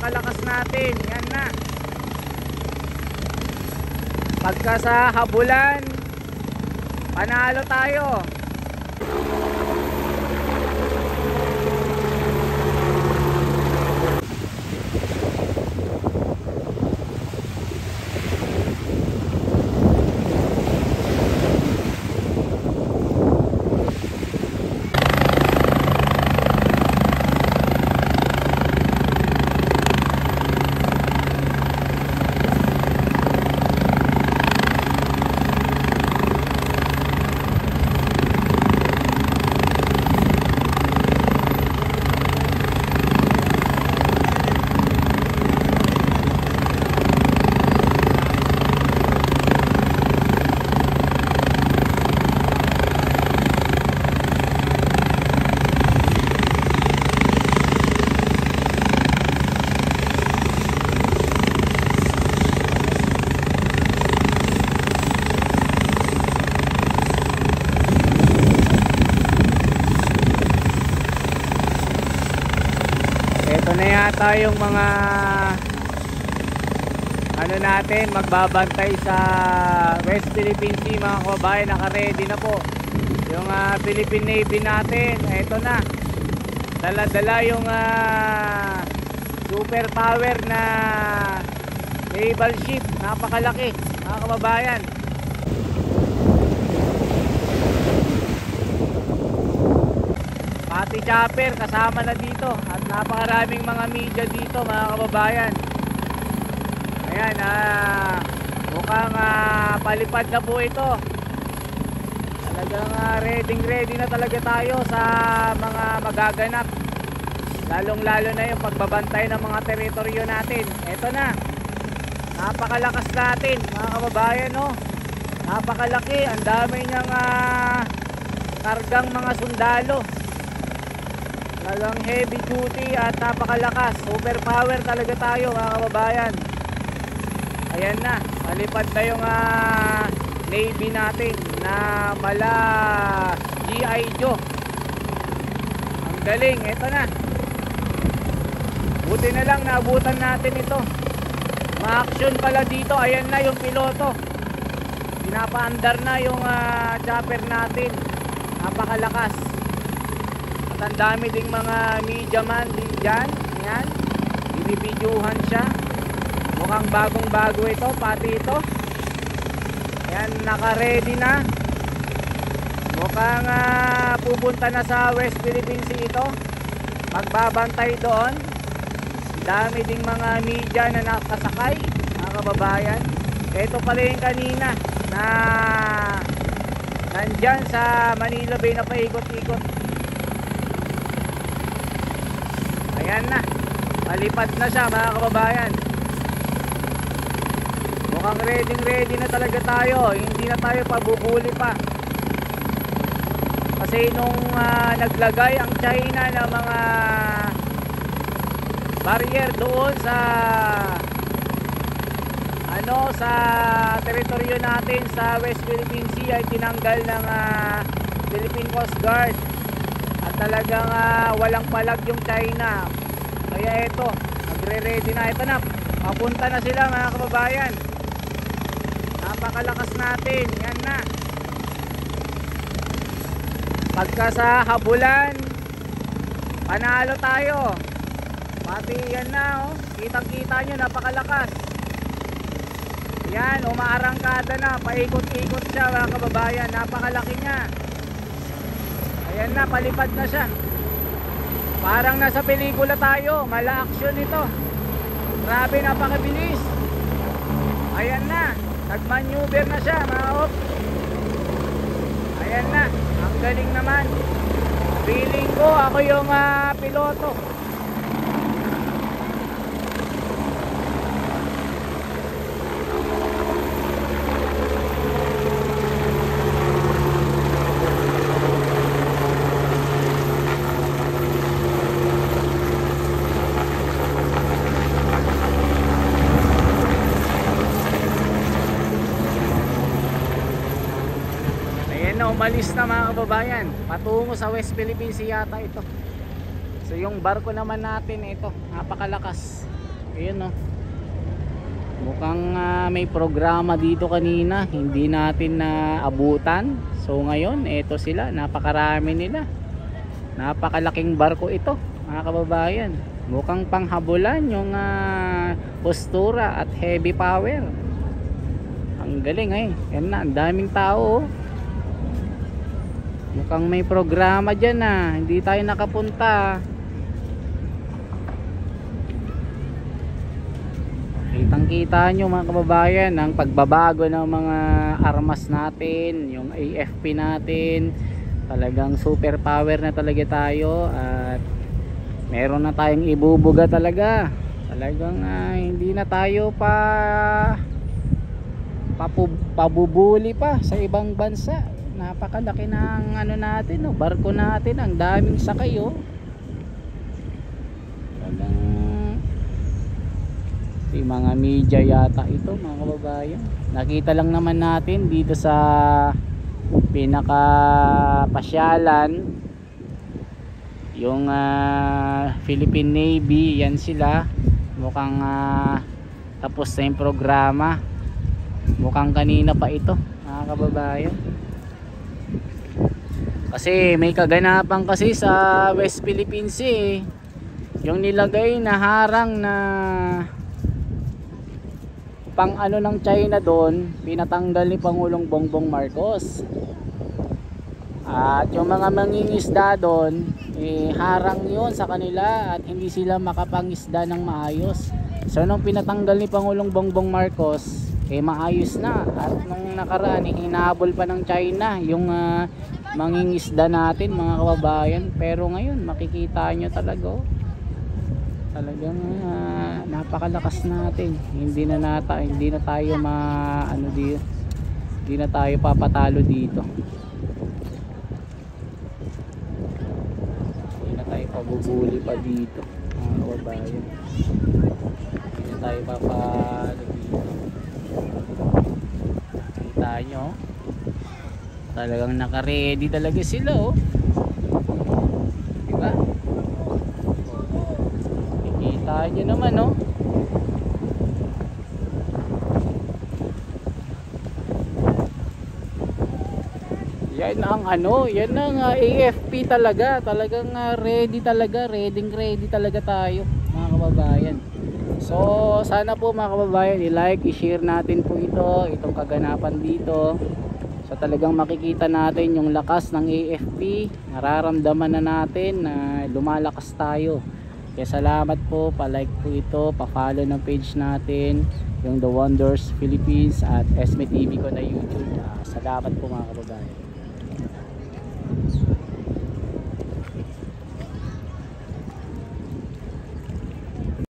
napakalakas natin. Yan na. Pagka sa habulan, panalo tayo. Ito na yata yung mga ano natin, magbabantay sa West Philippine Sea mga kababayan. Naka-ready na po yung Philippine Navy natin. Ito na, dala-dala yung super power na naval ship. Napakalaki mga kababayan. Pati chopper kasama na dito at napakaraming mga media dito mga kababayan. Ayan, mukhang palipad na po ito. Talagang ready na talaga tayo sa mga magaganap, lalong lalo na yung pagbabantay ng mga teritoryo natin. Ito na, napakalakas natin mga kababayan, no? Napakalaki, ang dami niyang kargang mga sundalo. Talagang heavy duty at napakalakas. Super power talaga tayo mga kababayan. Ayan na, palipad na yung Navy natin na mala G.I. Joe. Ang galing, ito na. Buti na lang naabutan natin ito. Ma-action pala dito. Ayan na yung piloto. Pinapaandar na yung chopper natin. Napakalakas. Ang dami ding mga media man din dyan. Ayan, binibidyohan siya. Mukhang bagong bago ito, pati ito. Ayan, naka-ready na. Mukhang pupunta na sa West Philippine Sea ito. Magbabantay doon. Dami ding mga media na nakasakay mga kababayan. Ito pala yung kanina na nandyan sa Manila Bay na paikot-ikot. Ayan na, palipad na siya mga kababayan. Mukhang ready na talaga tayo. Hindi na tayo pabubuli pa. Kasi nung naglagay ang China ng mga barrier doon sa sa teritoryo natin sa West Philippine Sea, ay tinanggal ng Philippine Coast Guard. At talagang walang palag yung China. Kaya ito, nagre-ready na. Ito na, papunta na sila mga kababayan. Napakalakas natin. Yan na. Pagka sa habulan, panalo tayo. Pati yan na, oh. Kitang-kita nyo, napakalakas. Yan, umaarangkada na. Paikot-ikot siya mga kababayan. Napakalaki niya. Ayan na, palipad na siya. Parang nasa pelikula tayo. Mala action ito. Grabe, napakabilis. Ayan na, nagmaneuver na siya mga op. Ayan na, ang galing naman. Feeling ko ako yung piloto. Umalis na mga kababayan, patungo sa West Philippine Sea yata ito. So yung barko naman natin ito, napakalakas. Ayun oh. Mukhang may programa dito kanina, hindi natin na abutan. So ngayon, eto sila, napakarami nila. Napakalaking barko ito, mga kababayan. Mukhang panghabulan yung postura at heavy power. Ang galing eh. Yan na, ang daming tao oh. Mukhang may programa dyan hindi tayo nakapunta. Kitang kita nyo mga kababayan ang pagbabago ng mga armas natin, yung AFP natin. Talagang super power na talaga tayo at meron na tayong ibubuga talaga. Talagang hindi na tayo pabubuli pa sa ibang bansa. Napakalaki ng ano natin, barko natin, ang daming sakay oh. Talagang yung mga media yata ito mga kababayan. Nakita lang naman natin dito sa pinaka pasyalan yung Philippine Navy, yan sila. Mukhang tapos na yung programa. Mukhang kanina pa ito mga kababayan. Kasi may kaganapan kasi sa West Philippine Sea yung nilagay na harang na pang ano ng China doon, pinatanggal ni Pangulong Bongbong Marcos. At yung mga mangingisda doon, harang yun sa kanila at hindi sila makapangisda ng maayos. So nung pinatanggal ni Pangulong Bongbong Marcos, maayos na. At nung nakaraan, hinahabol pa ng China yung mangingisda natin mga kababayan. Pero ngayon makikita nyo talaga talagang napakalakas natin. Hindi na tayo hindi na tayo papatalo dito. Hindi na tayo pabubuli pa dito mga kababayan. Hindi na tayo papatalo dito. Kita nyo talagang naka-ready talaga sila oh. Diba? Kita nyo naman oh. Yan ang yan ang AFP talaga. Talagang ready talaga tayo mga kababayan. So sana po mga kababayan, i-like, i-share natin po itong kaganapan dito. So talagang makikita natin yung lakas ng AFP. Nararamdaman na natin na lumalakas tayo. Kaya salamat po, pa-like po ito, pa-follow ng page natin, yung The Wonders Philippines at Esme TV ko na YouTube. Salamat po mga kababayan.